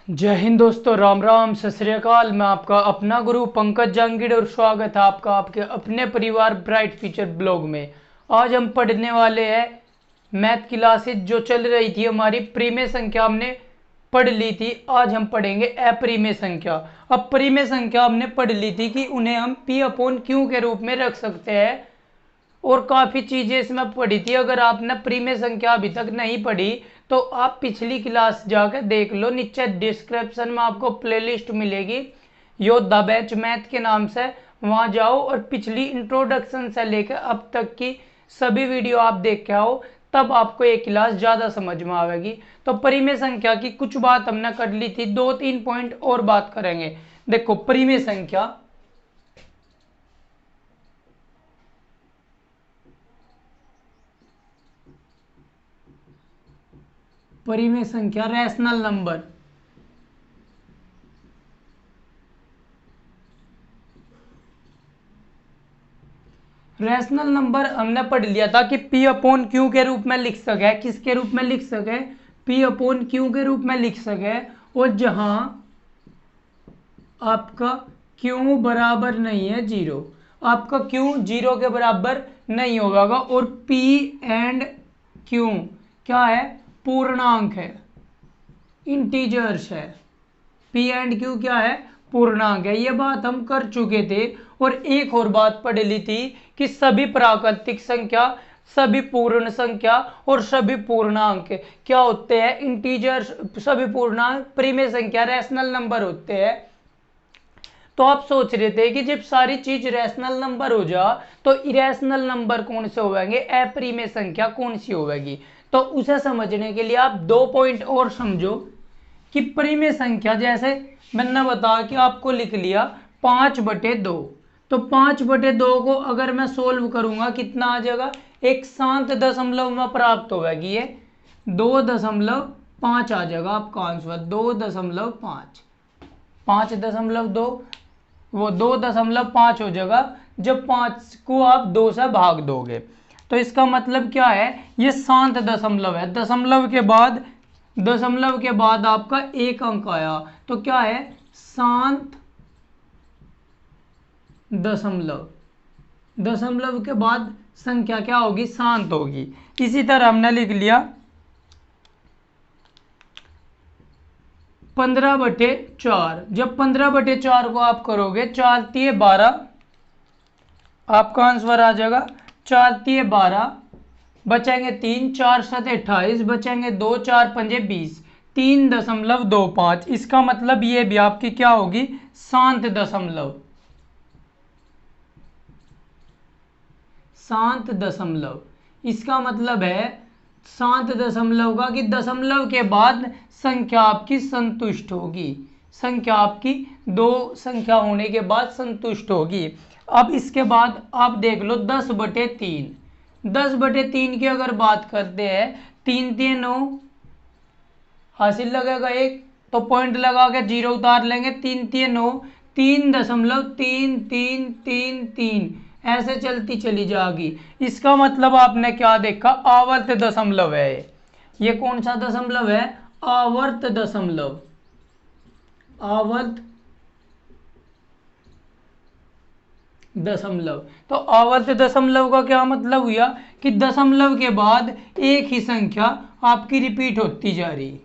जय हिंद दोस्तों, राम राम, सत श्री अकाल। मैं आपका अपना गुरु पंकज जांगीड़ और स्वागत है आपका आपके अपने परिवार ब्राइट फ्यूचर ब्लॉग में। आज हम पढ़ने वाले हैं मैथ क्लासेज जो चल रही थी हमारी। परिमेय संख्या हमने पढ़ ली थी, आज हम पढ़ेंगे अपरिमेय संख्या। अब परिमेय संख्या हमने पढ़ ली थी कि उन्हें हम पी अपॉन क्यू के रूप में रख सकते हैं और काफ़ी चीज़ें इसमें पढ़ी थी। अगर आपने परिमेय संख्या अभी तक नहीं पढ़ी तो आप पिछली क्लास जाकर देख लो, नीचे डिस्क्रिप्शन में आपको प्लेलिस्ट मिलेगी योद्धा बैच मैथ के नाम से। वहां जाओ और पिछली इंट्रोडक्शन से लेकर अब तक की सभी वीडियो आप देख के आओ, तब आपको ये क्लास ज़्यादा समझ में आएगी। तो परिमेय संख्या की कुछ बात हमने कर ली थी, 2-3 पॉइंट और बात करेंगे। देखो परिमेय संख्या, परिमेय संख्या रैशनल नंबर। रैशनल नंबर हमने पढ़ लिया था कि पी अपॉन क्यू के रूप में लिख सके। किसके रूप में लिख सके? पी अपॉन क्यू के रूप में लिख सके। और जहां आपका क्यू बराबर नहीं है जीरो, आपका क्यू जीरो के बराबर नहीं होगा और पी एंड क्यू क्या है? पूर्णांक है, इंटीजर्स है। पी एंड क्यू क्या है? पूर्णांक है। ये बात हम कर चुके थे। और एक और बात पढ़ ली थी कि सभी प्राकृतिक संख्या, सभी पूर्ण संख्या और सभी पूर्णांक क्या होते हैं? इंटीजर्स। सभी पूर्णांक परिमेय संख्या रैशनल नंबर होते हैं। तो आप सोच रहे थे कि जब सारी चीज रैशनल नंबर हो जा तो इरेशनल नंबर कौन से होंगे, अपरिमेय संख्या कौन सी होगी? तो उसे समझने के लिए आप 2 पॉइंट और समझो कि परिमेय संख्या, जैसे मैंने बताया कि आपको लिख लिया 5/2, तो 5/2 को अगर मैं सोल्व करूंगा कितना आ जाएगा? एक शांत दशमलव में प्राप्त होगी, ये 2.5 आ जाएगा आपका आंसर। 2.5, 5.2 वो 2.5 हो जाएगा जब 5 को आप 2 से भाग दोगे। तो इसका मतलब क्या है? ये शांत दशमलव है। दशमलव के बाद आपका एक अंक आया तो क्या है? शांत दशमलव। दशमलव के बाद संख्या क्या होगी? शांत होगी। इसी तरह हमने लिख लिया 15/4। जब 15/4 को आप करोगे, 4×3=12, आपका आंसर आ जाएगा 4×3=12, बचेंगे 3, 4×7=28, बचेंगे 2, 4×5=20, 3.25। इसका मतलब ये भी आपकी क्या होगी? शांत दशमलव। शांत दशमलव इसका मतलब है शांत दशमलव का कि दशमलव के बाद संख्या आपकी संतुष्ट होगी। संख्या आपकी 2 संख्या होने के बाद संतुष्ट होगी। अब इसके बाद आप देख लो 10/3। 10/3 की अगर बात करते हैं, 3×3=9, हासिल लगेगा 1, तो पॉइंट लगा के 0 उतार लेंगे। 3×3=9, 3.3333 ऐसे चलती चली जाएगी। इसका मतलब आपने क्या देखा? आवर्त दशमलव है। ये कौन सा दशमलव है? आवर्त दशमलव। आवर्त दशमलव। तो आवर्त दशमलव का क्या मतलब हुआ कि दशमलव के बाद एक ही संख्या आपकी रिपीट होती जा रही।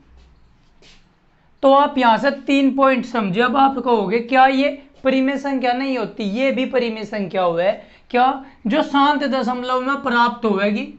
तो आप यहां से 3 पॉइंट समझे। अब आप कहोगे क्या ये परिमेय संख्या नहीं होती? ये भी परिमेय संख्या हुआ क्या? जो शांत दशमलव में प्राप्त होगी।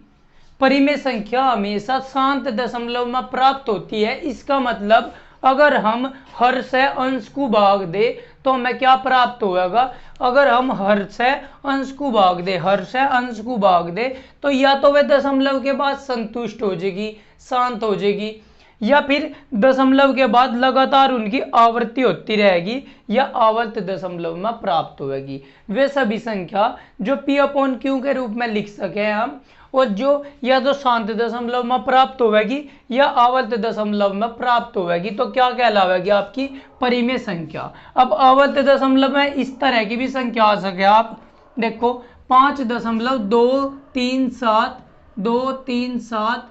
परिमेय संख्या हमेशा शांत दशमलव में प्राप्त होती है। इसका मतलब अगर हम हर से अंश को भाग दे तो हमें क्या प्राप्त होगा? अगर हम हर से अंश को भाग दे, हर से अंश को भाग दे, तो या तो वह दशमलव के बाद संतुष्ट हो जाएगी, शांत हो जाएगी, या फिर दशमलव के बाद लगातार उनकी आवृत्ति होती रहेगी या आवर्त दशमलव में प्राप्त होगी। वे सभी संख्या जो पी अपॉन क्यू के रूप में लिख सके हम, और जो या तो शांत दशमलव में प्राप्त होगी या आवर्त दशमलव में प्राप्त होगी, तो क्या कहलावेगी? आपकी परिमेय संख्या। अब आवर्त दशमलव में इस तरह की भी संख्या आ सके। आप देखो 5.237, 237,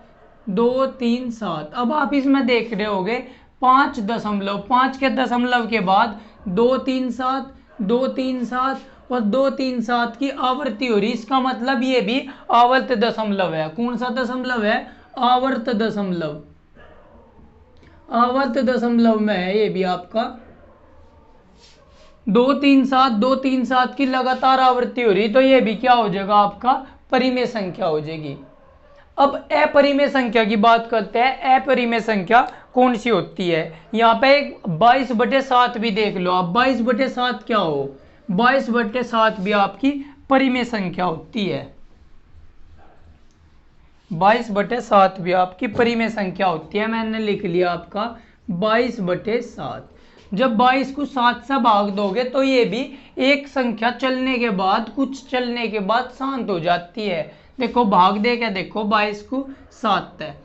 237। अब आप इसमें देख रहे होगे 5 दशमलव, 5 के दशमलव के बाद 237, 237 और 237 की आवृत्ति हो रही। इसका मतलब ये भी आवर्त दशमलव है। कौन सा दशमलव है? आवर्त दशमलव। आवर्त दशमलव में है ये भी आपका 237, 237 की लगातार आवृत्ति हो रही, तो ये भी क्या हो जाएगा आपका? परिमेय संख्या हो जाएगी। अब अपरिमेय संख्या की बात करते हैं। अपरिमेय संख्या कौन सी होती है? यहाँ पे 22/7 भी देख लो आप। 22/7 क्या हो? 22/7 भी आपकी परिमेय संख्या होती है। 22/7 भी आपकी परिमेय संख्या होती है। मैंने लिख लिया आपका 22/7। जब 22 को 7 से भाग दोगे तो ये भी एक संख्या चलने के बाद, कुछ चलने के बाद शांत हो जाती है। देखो भाग दे क्या, देखो 22 को 7 है,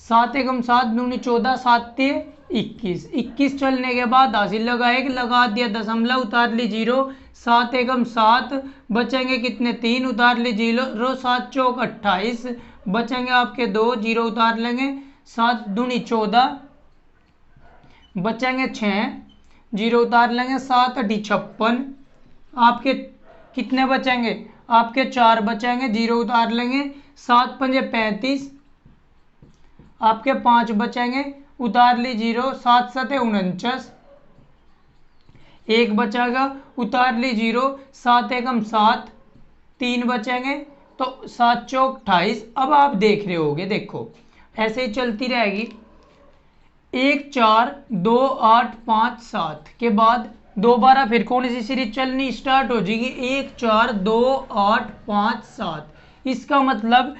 7 एकम 7 दूनी 14, 7 ते 21, 21 चलने के बाद हासिल लगा 1, लगा दिया दशमलव, उतार ली 0, 7 एकम 7, बचेंगे कितने? 3, उतार ली 0, 7 चौक 28, बचेंगे आपके 2, 0 उतार लेंगे, 7 दूनी 14, बचेंगे 6, 0 उतार लेंगे, 7 अठी 56, आपके कितने बचेंगे? आपके 4 बचेंगे, 0 उतार लेंगे, 7 पंजे 35, आपके 5 बचेंगे, उतार ली 0, 7 सते 49, 1 बचेगा, उतार ली 0, 7 एकम 7, 3 बचेंगे, तो 7 चौक 28। अब आप देख रहे होगे, देखो ऐसे ही चलती रहेगी। 1 4 2 8 5 7 के बाद दोबारा फिर कौन सी सीरीज चलनी स्टार्ट हो जाएगी? 1 4 2 8 5 7। इसका मतलब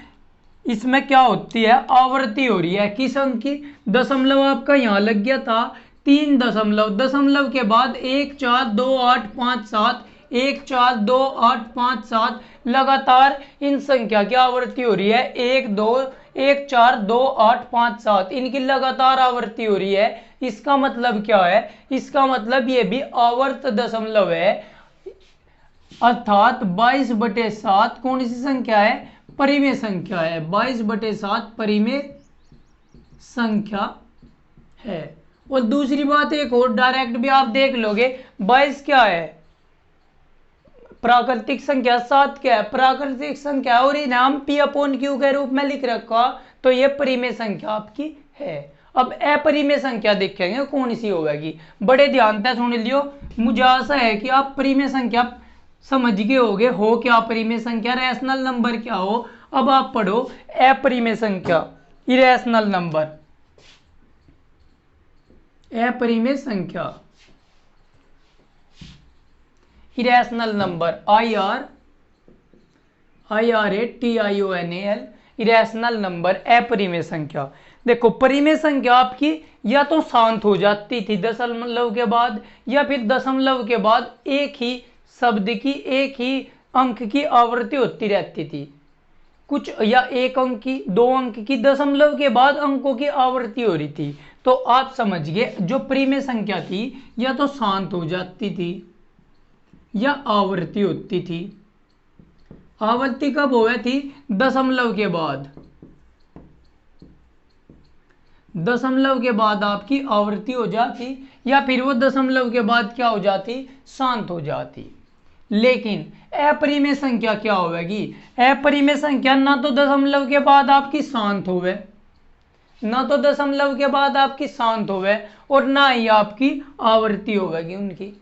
इसमें क्या होती है? आवृत्ति हो रही है। किस अंक की? दशमलव आपका यहाँ लग गया था 3 दशमलव, दशमलव के बाद 1 4 2 8 5 7, 1 4 2 8 5 7, लगातार इन संख्या की आवृत्ति हो रही है। 1 4 2 8 5 7, इनकी लगातार आवृत्ति हो रही है। इसका मतलब क्या है? इसका मतलब ये भी आवर्त दशमलव है, अर्थात 22/7 कौन सी संख्या है? परिमेय संख्या है। 22/7 परिमेय संख्या है। और दूसरी बात एक और डायरेक्ट भी आप देख लोगे, 22 क्या है? प्राकृतिक संख्या। 7 क्या है? प्राकृतिक संख्या। और इनाम P/Q के रूप में लिख रखा, तो ये परिमेय संख्या आपकी है। अब अपरिमेय संख्या देखेंगे कौन सी होगी। बड़े ध्यान से सुन लियो, मुझे आशा है कि आप परिमेय संख्या समझ गए होगे। हो क्या परिमेय संख्या? रैशनल नंबर क्या हो? अब आप पढ़ो अपरिमेय संख्या, इरेशनल नंबर। अपरिमेय संख्या, irrational number, IRATIONAL, irrational number, अपरिमेय संख्या। देखो परिमेय संख्या आपकी या तो शांत हो जाती थी दशमलव के बाद, या फिर दशमलव के बाद एक ही शब्द की, एक ही अंक की आवृत्ति होती रहती थी। कुछ या एक अंक की, 2 अंक की, दशमलव के बाद अंकों की आवृत्ति हो रही थी। तो आप समझ गए, जो परिमेय संख्या थी या तो शांत हो जाती थी या आवृत्ति होती थी। आवृत्ति कब हुई थी? दशमलव के बाद। दशमलव के बाद आपकी आवृत्ति हो जाती, या फिर वो दशमलव के बाद क्या हो जाती? शांत हो जाती। लेकिन अपरिमेय संख्या क्या होगी? अपरिमेय संख्या ना तो दशमलव के बाद आपकी शांत होवे, ना तो दशमलव के बाद आपकी शांत होवे, और ना ही आपकी आवृत्ति होगी उनकी।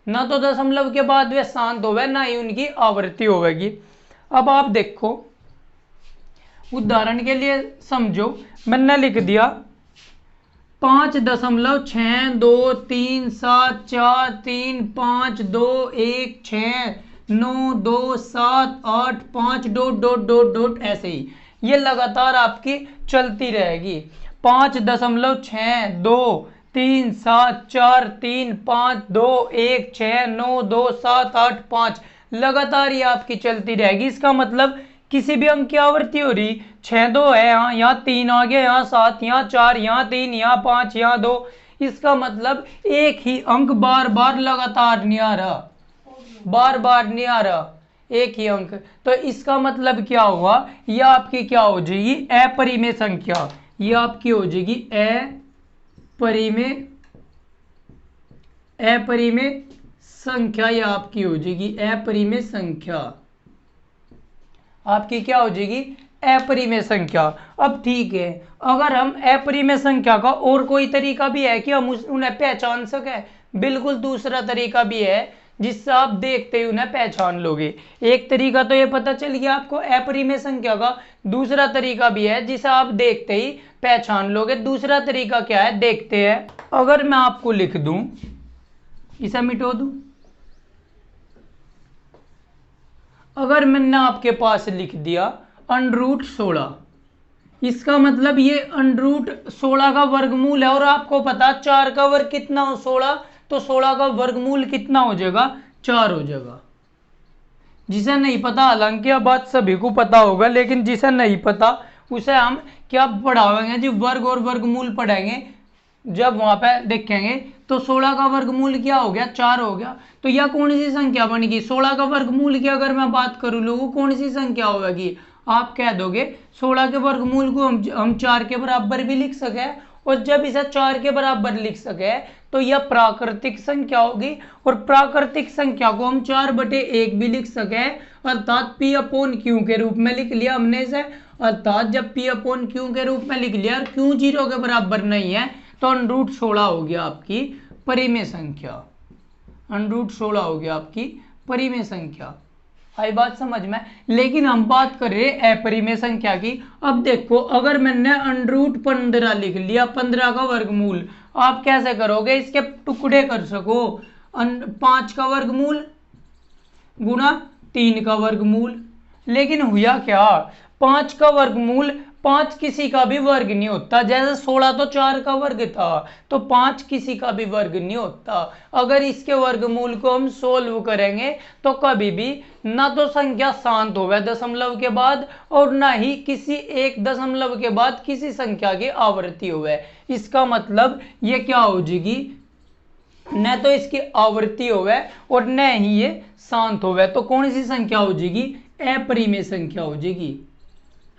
ना तो दशमलव के बाद वे शांत होवे, ना ही उनकी आवृत्ति होगी। अब आप देखो, उदाहरण के लिए समझो, मैंने लिख दिया 5.3735352169278 डॉट डॉट डॉट डॉट, ऐसे ही ये लगातार आपकी चलती रहेगी। 5.3734352169278 लगातार ये आपकी चलती रहेगी। इसका मतलब किसी भी अंक की आवृत्ति हो रही, 6 2 है, यहाँ 3 आ गया, यहाँ 7, यहाँ 4, यहाँ 3, यहाँ 5, यहाँ 2। इसका मतलब एक ही अंक बार बार लगातार नहीं आ रहा, बार बार नहीं आ रहा एक ही अंक। तो इसका मतलब क्या हुआ? यह आपकी क्या हो जाएगी? अपरिमेय संख्या। यह आपकी हो जाएगी परिमेय अपरिमेय संख्या ये आपकी हो जाएगी अपरिमेय संख्या, आपकी क्या हो जाएगी अपरिमेय संख्या। अब ठीक है, अगर हम अपरिमेय संख्या का और कोई तरीका भी है कि हम उन्हें पहचान सके, बिल्कुल दूसरा तरीका भी है जिससे आप देखते ही उन्हें पहचान लोगे। एक तरीका तो ये पता चल गया आपको अपरिमेय संख्या का, दूसरा तरीका भी है जिसे आप देखते ही पहचान लोगे। दूसरा तरीका क्या है देखते हैं। अगर मैं आपको लिख दूं, इसे मिटो दूं, अगर मैंने आपके पास लिख दिया √16, इसका मतलब ये √16 का वर्गमूल है, और आपको पता 4 का वर्ग कितना हो 16, तो 16 का वर्गमूल कितना हो जाएगा 4 हो जाएगा। जिसे नहीं पता, हालांकि यह बात सभी को पता होगा, लेकिन जिसे नहीं पता उसे हम क्या पढ़ाएंगे जी, वर्ग और वर्गमूल पढ़ाएंगे। जब वहां पे देखेंगे तो 16 का वर्गमूल क्या हो गया 4 हो गया, तो यह कौन सी संख्या बनेगी 16 का वर्गमूल की अगर मैं बात करूं लोगों, कौन सी संख्या होगी, आप कह दोगे 16 के वर्गमूल को हम 4 के बराबर भी लिख सके, और जब इसे 4 के बराबर लिख सके तो यह प्राकृतिक संख्या होगी, और प्राकृतिक संख्या को हम 4/1 भी लिख सके, अर्थात P/Q के रूप में लिख लिया हमने इसे। अर्थात जब P/Q के रूप में लिख लिया और Q 0 के बराबर नहीं है तो √16 हो गया आपकी परिमेय संख्या, √16 हो गया आपकी परिमेय संख्या। आई बात समझ में। लेकिन हम बात कर रहे हैं अपरिमेय संख्या की। अब देखो, अगर मैंने √15 लिख लिया, 15 का वर्गमूल, आप कैसे करोगे, इसके टुकड़े कर सको, 5 का वर्गमूल गुणा 3 का वर्गमूल। लेकिन हुआ क्या, 5 का वर्गमूल 5 किसी का भी वर्ग नहीं होता, जैसे 16 तो 4 का वर्ग था, तो 5 किसी का भी वर्ग नहीं होता। अगर इसके वर्गमूल को हम सोल्व करेंगे तो कभी भी ना तो संख्या शांत होवे दशमलव के बाद, और ना ही किसी एक दशमलव के बाद किसी संख्या की आवृत्ति होवे। इसका मतलब ये क्या हो जाएगी, न तो इसकी आवृत्ति होवे और न ही ये शांत होवे। तो कौन सी संख्या हो जाएगी, अपरिमेय संख्या हो जाएगी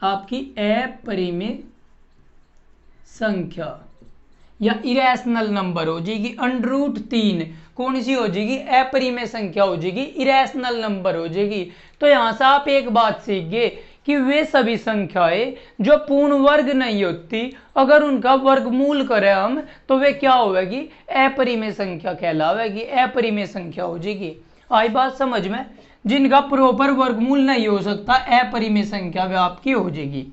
आपकी, अपरिमेय संख्या या इरेशनल नंबर हो जाएगी। √3 कौन सी हो जाएगी, अपरिमेय संख्या हो जाएगी, इरेशनल नंबर हो जाएगी। तो यहां से आप एक बात सीख गए कि वे सभी संख्याएं जो पूर्ण वर्ग नहीं होती, अगर उनका वर्गमूल करें हम तो वे क्या होगी, अपरिमेय संख्या कहलावेगी, अपरिमेय संख्या हो जाएगी। आई बात समझ में। जिनका प्रॉपर वर्गमूल नहीं हो सकता, अपरिमेय संख्या वे आपकी हो जाएगी।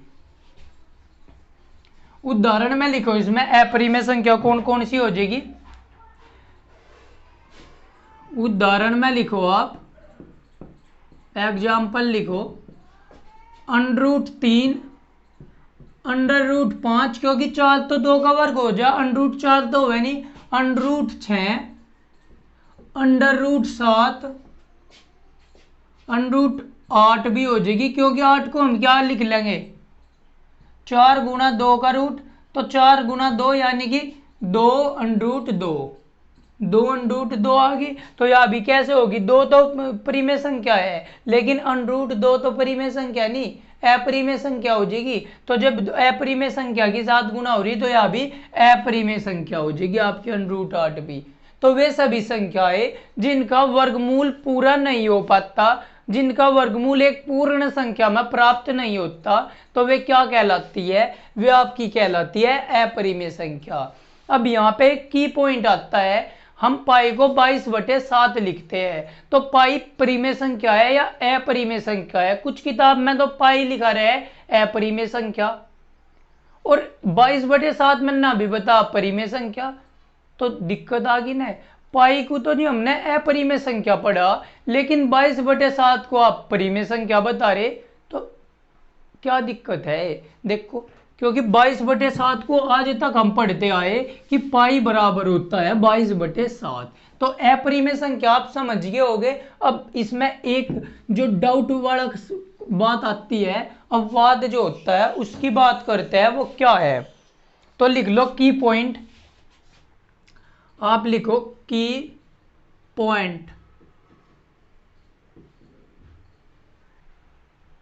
उदाहरण में लिखो, इसमें अपरिमेय संख्या कौन कौन सी हो जाएगी, उदाहरण में लिखो, आप एग्जाम्पल लिखो, √3 √5, क्योंकि 4 तो 2 का वर्ग हो जा, √4 तो है नहीं, √6 √7 √8 भी हो जाएगी, क्योंकि 8 को हम क्या लिख लेंगे 4 गुणा 2 का रूट, तो 4 गुणा 2 यानी कि 2 √2, 2 √2 आ गई। तो यह भी कैसे होगी, 2 तो परिमेय संख्या है, लेकिन √2 तो परिमेय संख्या नहीं, अपरिमेय संख्या हो जाएगी। तो जब अपरिमेय संख्या के साथ गुणा हो रही तो यह भी अपरिमेय संख्या हो जाएगी आपकी √8 भी। तो वे सभी संख्याएं जिनका वर्गमूल पूरा नहीं हो पाता, जिनका वर्गमूल एक पूर्ण संख्या में प्राप्त नहीं होता, तो वे क्या कहलाती है, वे आपकी कहलाती है अपरिमेय संख्या। अब यहाँ पे की पॉइंट आता है, हम पाई को 22/7 लिखते हैं, तो पाई परिमेय संख्या है या अपरिमेय संख्या है। कुछ किताब में तो पाई लिखा रहा है अपरिमेय संख्या, और 22/7 मैंने अभी बता परिमेय संख्या, तो दिक्कत आ गई ना। पाई को तो नहीं हमने अपरिमेय संख्या पढ़ा, लेकिन 22/7 को आप परिमेय संख्या बता रहे, तो क्या दिक्कत है देखो, क्योंकि 22/7 को आज तक हम पढ़ते आए कि पाई बराबर होता है 22/7, तो अपरिमेय संख्या आप समझ गए होगे। अब इसमें एक जो डाउट वाला बात आती है, अपवाद जो होता है उसकी बात करते हैं, वो क्या है, तो लिख लो की पॉइंट, आप लिखो की पॉइंट।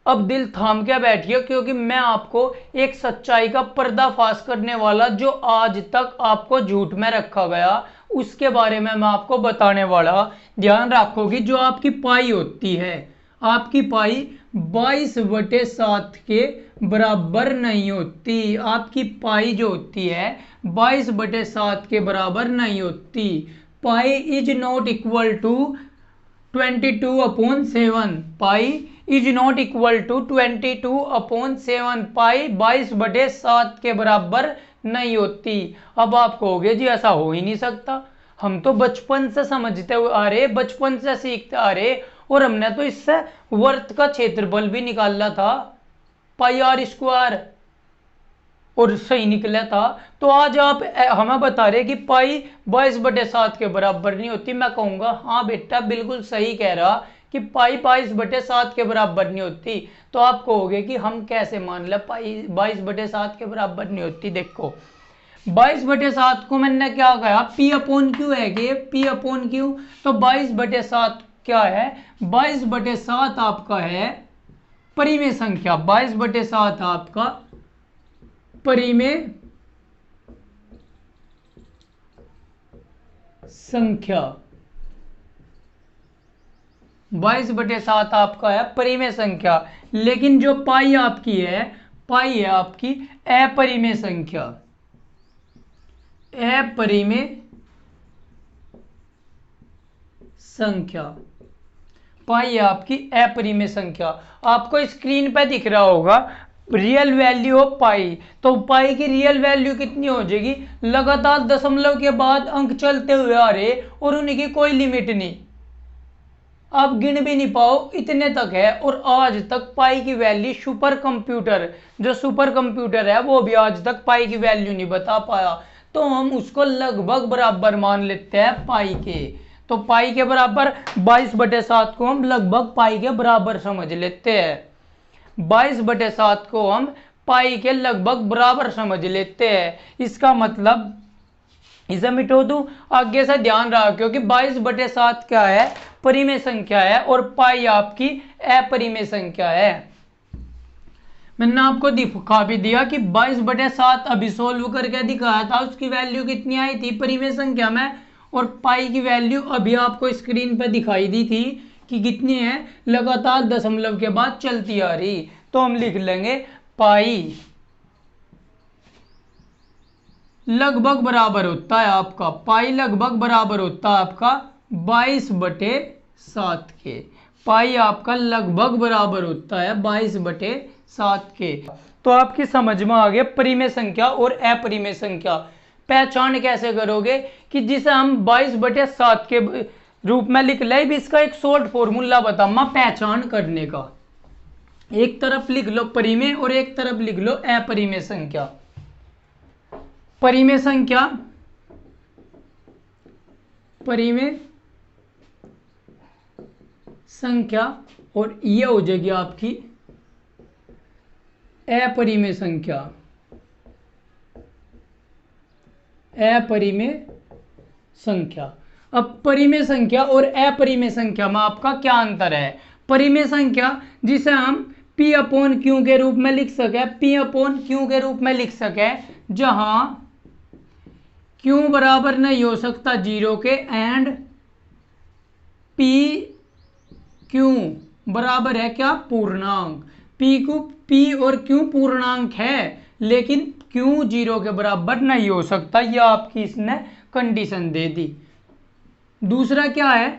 अब दिल थाम के बैठिए, क्योंकि मैं आपको एक सच्चाई का पर्दाफाश करने वाला, जो आज तक आपको झूठ में रखा गया, उसके बारे में मैं आपको बताने वाला। ध्यान रखो कि जो आपकी पाई होती है, आपकी पाई 22/7 के बराबर नहीं होती। आपकी पाई जो होती है 22/7 के बराबर नहीं होती। Pi is not equal to 22/7। Pi is not equal to 22/7। Pi 22/7 के बराबर नहीं होती। अब आप कहोगे जी ऐसा हो ही नहीं सकता, हम तो बचपन से समझते हुए आ रहे, बचपन से सीखते आ रहे, और हमने तो इससे वर्त का क्षेत्रफल भी निकाला था, पाई आर स्क्वायर, और सही निकला था। तो आज आप हमें बता रहे कि पाई 22/7 के बराबर नहीं होती। मैं कहूंगा हाँ बेटा बिल्कुल सही कह रहा कि पाई 22/7 के बराबर नहीं होती। तो आप कहोगे कि हम कैसे मान ले पाई 22/7 के बराबर नहीं होती। देखो 22/7 को मैंने क्या कहा, पी अपॉन क्यू है कि पी अपॉन क्यू। तो 22/7 क्या है, 22/7 आपका है परिमेय संख्या। 22/7 आपका परिमेय संख्या। 22/7 आपका है परिमेय संख्या। लेकिन जो पाई आपकी है, पाई है आपकी अपरिमेय संख्या। अपरिमेय संख्या, पाई है आपकी अपरिमेय संख्या। आपको स्क्रीन पे दिख रहा होगा रियल वैल्यू ऑफ पाई। तो पाई की रियल वैल्यू कितनी हो जाएगी, लगातार दशमलव के बाद अंक चलते हुए आ रहे और उनकी कोई लिमिट नहीं, आप गिन भी नहीं पाओ, इतने तक है। और आज तक पाई की वैल्यू, सुपर कंप्यूटर जो सुपर कंप्यूटर है वो भी आज तक पाई की वैल्यू नहीं बता पाया। तो हम उसको लगभग बराबर मान लेते हैं पाई के। तो पाई के बराबर 22/7 को हम लगभग पाई के बराबर समझ लेते हैं। 22/7 को हम पाई के लगभग बराबर समझ लेते हैं। इसका मतलब इसे मिटो दूं, आगे से ध्यान रहा, क्योंकि 22/7 क्या है, परिमेय संख्या है, और पाई आपकी अपरिमेय संख्या है। मैंने आपको दिखा भी दिया कि 22/7 अभी सोल्व करके दिखाया था, उसकी वैल्यू कितनी आई थी परिमेय संख्या में, और पाई की वैल्यू अभी आपको स्क्रीन पर दिखाई दी थी कि कितनी है, लगातार दशमलव के बाद चलती आ रही। तो हम लिख लेंगे पाई लगभग बराबर होता है आपका, पाई लगभग बराबर होता है आपका 22/7 के। पाई आपका लगभग बराबर होता है 22/7 के। तो आपकी समझ में आ गया परिमेय संख्या और अपरिमेय संख्या। पहचान कैसे करोगे कि जिसे हम 22/7 के रूप में लिख ले, इसका एक शॉर्ट फॉर्मूला बताऊंगा पहचान करने का। एक तरफ लिख लो परिमेय और एक तरफ लिख लो अपरिमेय संख्या। परिमेय संख्या, परिमेय संख्या, और ये हो जाएगी आपकी अपरिमेय संख्या। अपरिमेय संख्या। अब परिमेय संख्या और अपरिमेय संख्या में आपका क्या अंतर है। परिमेय संख्या जिसे हम P अपॉन Q के रूप में लिख सके, P अपॉन Q के रूप में लिख सके, जहां Q बराबर नहीं हो सकता 0 के, एंड P Q बराबर है क्या, पूर्णांक। P और Q पूर्णांक है, लेकिन Q 0 के बराबर नहीं हो सकता, यह आपकी इसने कंडीशन दे दी। दूसरा क्या है,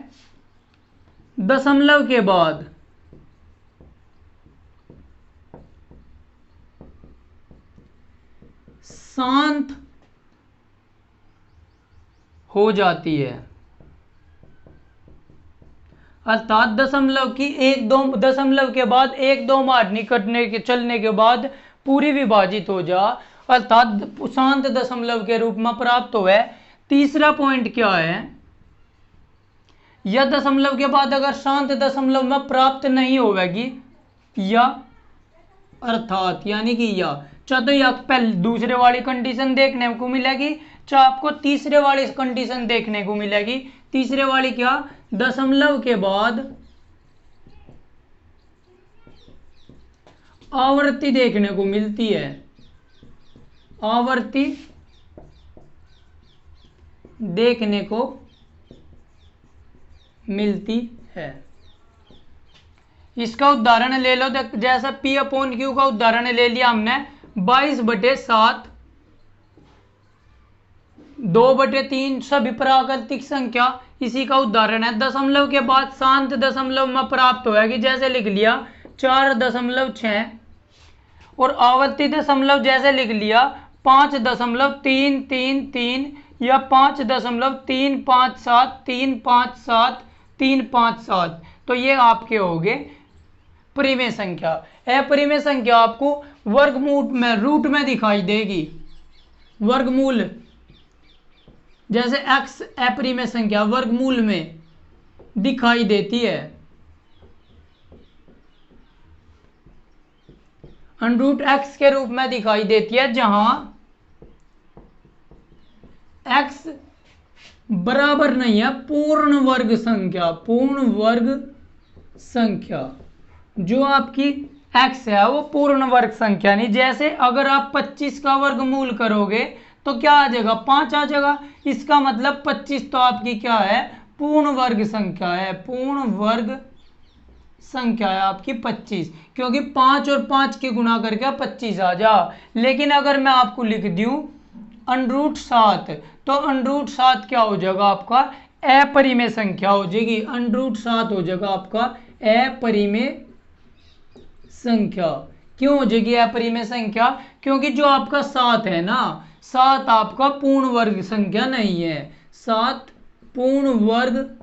दशमलव के बाद शांत हो जाती है, अर्थात दशमलव की एक दो दशमलव के बाद एक दो मारनी कटने के चलने के बाद पूरी विभाजित हो जा, अर्थात शांत दशमलव के रूप में प्राप्त हो। तीसरा पॉइंट क्या है, यह दशमलव के बाद अगर शांत दशमलव में प्राप्त नहीं होगी, या अर्थात यानी कि या चाहे तो या पहले दूसरे वाली कंडीशन देखने को मिलेगी, चाहे आपको तीसरे वाली कंडीशन देखने को मिलेगी। तीसरे वाली क्या, दशमलव के बाद आवर्ती देखने को मिलती है, आवर्ती देखने को मिलती है। इसका उदाहरण ले लो, जैसा P अपॉन Q का उदाहरण ले लिया हमने, 22/7, 2/3 सभी प्राकृतिक संख्या, इसी का उदाहरण है। दशमलव के बाद शांत दशमलव में प्राप्त होगी, जैसे लिख लिया 4.6, और आवर्ती दशमलव जैसे लिख लिया 5.333 या 5.357 357 357। तो ये आपके हो गए परिमेय संख्या। अपरिमेय संख्या आपको वर्गमूल में, रूट में दिखाई देगी। वर्गमूल जैसे x अपरिमेय संख्या वर्गमूल में दिखाई देती है, √ x के रूप में दिखाई देती है, जहां x बराबर नहीं है पूर्ण वर्ग संख्या। पूर्ण वर्ग संख्या जो आपकी x है वो पूर्ण वर्ग संख्या नहीं। जैसे अगर आप 25 का वर्गमूल करोगे तो क्या आ जाएगा, 5 आ जाएगा। इसका मतलब 25 तो आपकी क्या है, पूर्ण वर्ग संख्या है। पूर्ण वर्ग संख्या है आपकी 25, क्योंकि 5 और 5 की गुणा करके 25 आ जा। लेकिन अगर मैं आपको लिख दूं √7, तो √7 क्या हो जाएगा आपका, अपरिमेय संख्या हो जाएगी। √7 हो जाएगा आपका अपरिमेय संख्या। क्यों हो जाएगी अपरिमेय संख्या, क्योंकि जो आपका 7 है ना, 7 आपका पूर्ण वर्ग संख्या नहीं है। 7 पूर्ण वर्ग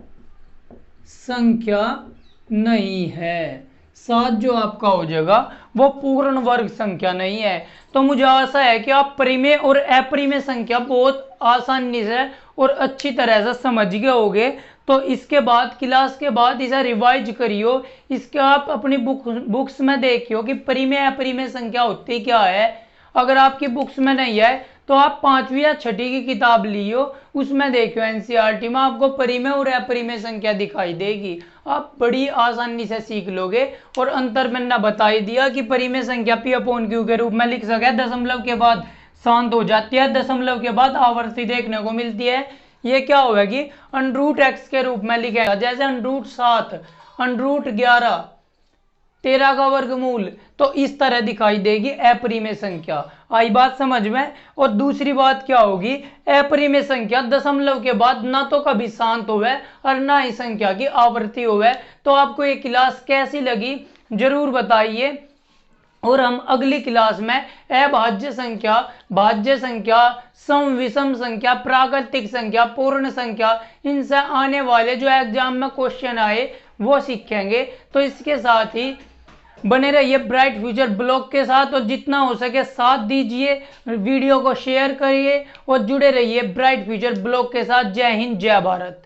संख्या नहीं है। 7 जो आपका हो जाएगा वो पूर्ण वर्ग संख्या नहीं है। तो मुझे आशा है कि आप परिमेय और अपरिमेय संख्या बहुत आसानी से और अच्छी तरह से समझ गए होगे। तो इसके बाद क्लास के बाद इसे रिवाइज करियो। इसके आप अपनी बुक्स में देखियो कि परिमेय अपरिमेय संख्या होती क्या है। अगर आपकी बुक्स में नहीं है तो आप 5वीं या 6ठी की किताब लियो, उसमें देखियो NCERT में आपको परिमेय और अपरिमेय संख्या दिखाई देगी। आप बड़ी आसानी से सीख लोगे। और अंतर मैंने बता ही दिया कि परिमेय संख्या P अपॉन Q के रूप में लिख सके, दशमलव के बाद शांत हो जाती है, दशमलव के बाद आवर्ती देखने को मिलती है। ये क्या होगी, √x के रूप में लिखेगा, जैसे √7, √11, 13 का वर्गमूल, तो इस तरह दिखाई देगी अपरिमेय संख्या। आई बात समझ में। और दूसरी बात क्या होगी, अपरिमेय संख्या दशमलव के बाद ना तो कभी शांत होवे और ना ही संख्या की आवर्ती होवे। तो आपको ये क्लास कैसी लगी जरूर बताइए। और हम अगली क्लास में अभाज्य संख्या, भाज्य संख्या, सम विषम संख्या, प्राकृतिक संख्या, पूर्ण संख्या, इनसे आने वाले जो एग्जाम में क्वेश्चन आए वो सीखेंगे। तो इसके साथ ही बने रहिए ब्राइट फ्यूचर ब्लॉग के साथ, और जितना हो सके साथ दीजिए, वीडियो को शेयर करिए और जुड़े रहिए ब्राइट फ्यूचर ब्लॉग के साथ। जय हिंद, जय भारत।